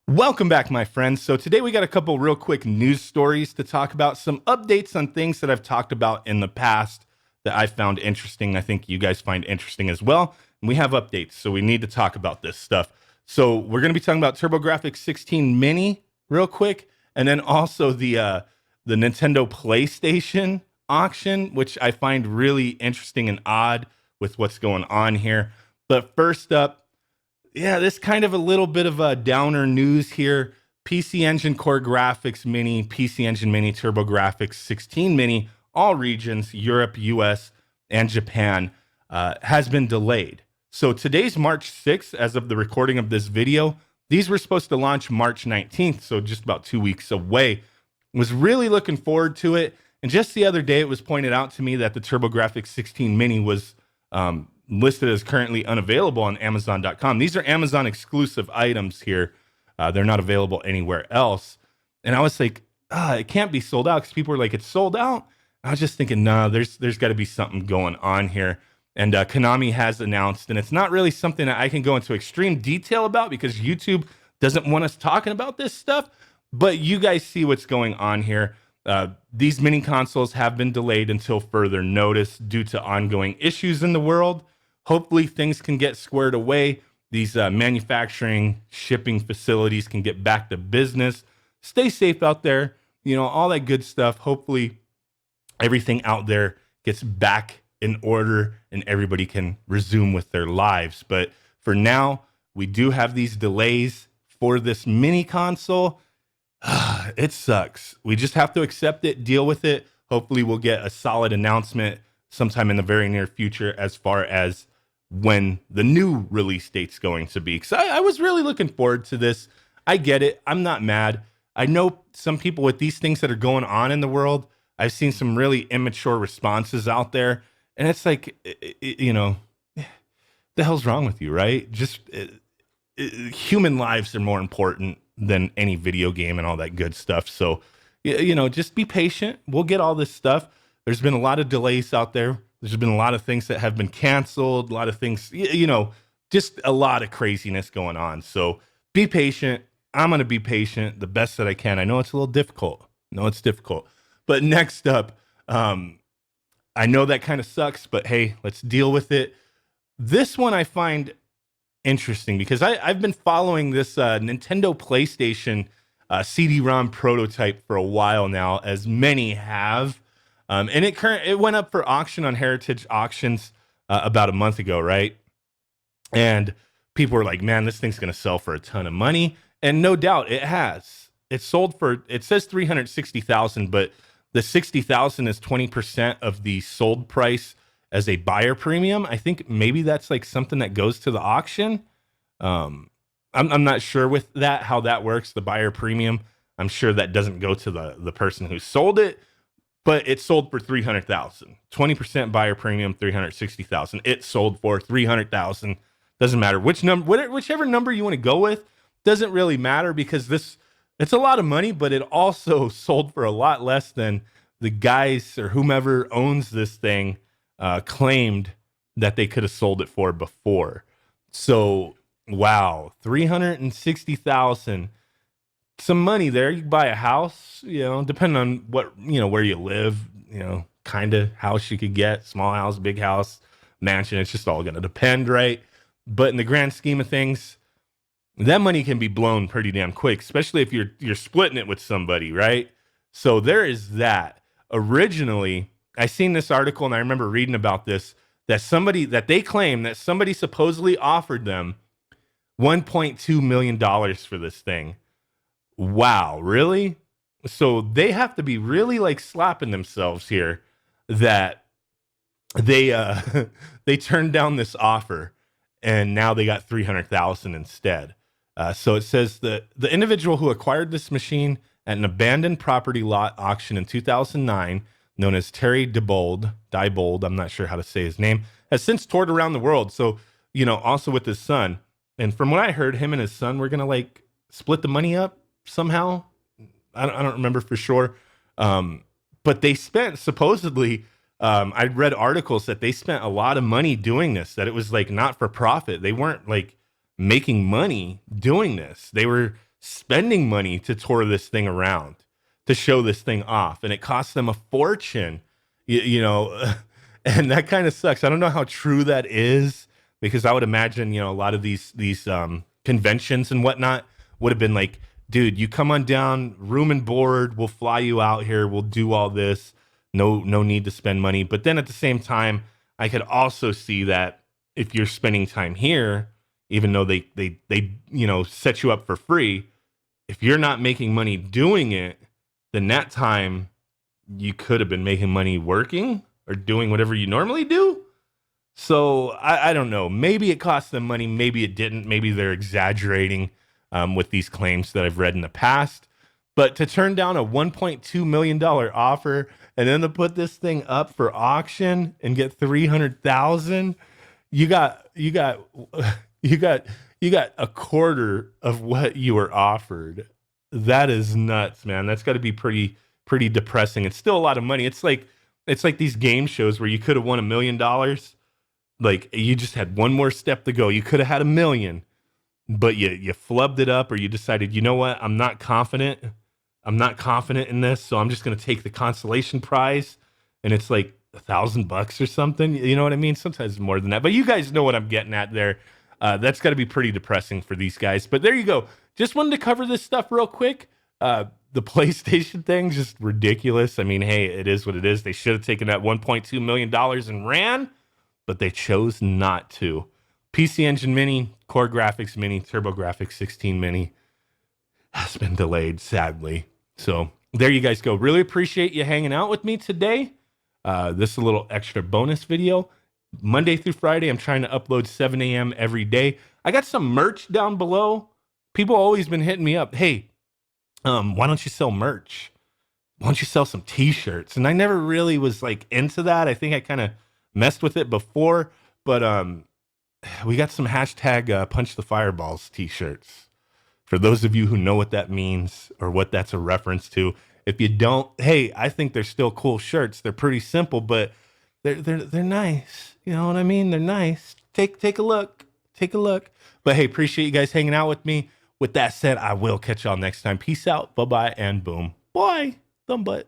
Welcome back, my friends. So today we got a couple real quick news stories to talk about, some updates on things that I've talked about in the past that I found interesting. I think you guys find interesting as well. And we have updates, so we need to talk about this stuff. So we're going to be talking about TurboGrafx-16 Mini real quick, and then also the Nintendo PlayStation auction, which I find really interesting and odd with what's going on here. But first up, yeah, this kind of a little bit of a downer news here. PC Engine Core Graphics Mini, PC Engine Mini, TurboGrafx-16 Mini, all regions, Europe, US, and Japan, has been delayed. So today's March 6th, as of the recording of this video. These were supposed to launch March 19th, so just about 2 weeks away. Was really looking forward to it. And just the other day, it was pointed out to me that the TurboGrafx-16 Mini was listed as currently unavailable on Amazon.com. These are Amazon exclusive items here. They're not available anywhere else. And I was like, it can't be sold out, because people were like, it's sold out. I was just thinking, no, there's got to be something going on here. And Konami has announced, and it's not really something that I can go into extreme detail about because YouTube doesn't want us talking about this stuff, but you guys see what's going on here. These mini consoles have been delayed until further notice due to ongoing issues in the world. Hopefully things can get squared away. These manufacturing, shipping facilities can get back to business. Stay safe out there. You know, all that good stuff. Hopefully everything out there gets back in order and everybody can resume with their lives. But for now, we do have these delays for this mini console. It sucks. We just have to accept it, deal with it. Hopefully we'll get a solid announcement sometime in the very near future as far as when the new release date's going to be. Because I was really looking forward to this. I get it. I'm not mad. I know some people with these things that are going on in the world. I've seen some really immature responses out there. And it's like, you know, the hell's wrong with you, right? Just human lives are more important than any video game and all that good stuff. So, you know, just be patient. We'll get all this stuff. There's been a lot of delays out there. There's been a lot of things that have been canceled, a lot of things, you know, just a lot of craziness going on. So be patient. I'm going to be patient the best that I can. I know it's a little difficult. No, it's difficult. But next up, I know that kind of sucks, but hey, let's deal with it. This one I find interesting because I've been following this Nintendo PlayStation CD-ROM prototype for a while now, as many have. And it went up for auction on Heritage Auctions about a month ago, right? And people were like, man, this thing's going to sell for a ton of money. And no doubt it has. It sold for, it says 360,000, but the 60,000 is 20% of the sold price as a buyer premium. I think maybe that's like something that goes to the auction. I'm not sure with that, how that works, the buyer premium. I'm sure that doesn't go to the person who sold it. But it sold for 300,000, 20% buyer premium, 360,000. It sold for 300,000. Doesn't matter which number, whichever number you want to go with, doesn't really matter because it's a lot of money, but it also sold for a lot less than the guys or whomever owns this thing claimed that they could have sold it for before. So, wow, 360,000. Some money there. You can buy a house, you know, depending on what, you know, where you live, you know, kind of house you could get, small house, big house, mansion. It's just all going to depend, right? But in the grand scheme of things, that money can be blown pretty damn quick, especially if you're splitting it with somebody, right? So there is that. Originally, I seen this article and I remember reading about this, that they claim that somebody supposedly offered them $1.2 million for this thing. Wow, really? So they have to be really like slapping themselves here that they they turned down this offer and now they got 300,000 instead. So it says that the individual who acquired this machine at an abandoned property lot auction in 2009, known as Terry Diebold, I'm not sure how to say his name, has since toured around the world. So, you know, also with his son. And from what I heard, him and his son were going to like split the money up somehow. I don't remember for sure. But they spent supposedly, I read articles that they spent a lot of money doing this, that it was like not for profit. They weren't like making money doing this. They were spending money to tour this thing around, to show this thing off, and it cost them a fortune. You know, and that kind of sucks. I don't know how true that is, because I would imagine, you know, a lot of these conventions and whatnot would have been like, dude, you come on down, room and board, we'll fly you out here, we'll do all this. No need to spend money. But then at the same time, I could also see that if you're spending time here, even though they you know, set you up for free, if you're not making money doing it, then that time you could have been making money working or doing whatever you normally do. So I don't know. Maybe it cost them money. Maybe it didn't. Maybe they're exaggerating with these claims that I've read in the past. But to turn down a $1.2 million offer and then to put this thing up for auction and get 300,000, you got a quarter of what you were offered. That is nuts, man. That's got to be pretty depressing. It's still a lot of money. It's like these game shows where you could have won $1 million. Like, you just had one more step to go. You could have had $1 million, but you flubbed it up, or you decided, you know what, I'm not confident in this, so I'm just going to take the consolation prize, and it's like $1,000 or something. You know what I mean? Sometimes more than that, but you guys know what I'm getting at there. That's got to be pretty depressing for these guys. But there you go. Just wanted to cover this stuff real quick. The PlayStation thing, just ridiculous. I mean, hey, it is what it is. They should have taken that $1.2 million and ran, but they chose not to. PC Engine Mini, Core Graphics Mini, TurboGrafx-16 Mini has been delayed, sadly. So there you guys go. Really appreciate you hanging out with me today. This is a little extra bonus video. Monday through Friday, I'm trying to upload 7 a.m. every day. I got some merch down below. People always been hitting me up. Hey, why don't you sell merch? Why don't you sell some t-shirts? And I never really was like into that. I think I kind of messed with it before, but we got some hashtag punch the fireballs t-shirts. For those of you who know what that means or what that's a reference to. If you don't, hey, I think they're still cool shirts. They're pretty simple, but they're nice. You know what I mean? They're nice. Take a look. Take a look. But hey, appreciate you guys hanging out with me. With that said, I will catch y'all next time. Peace out. Bye-bye and boom. Bye. Thumb butt.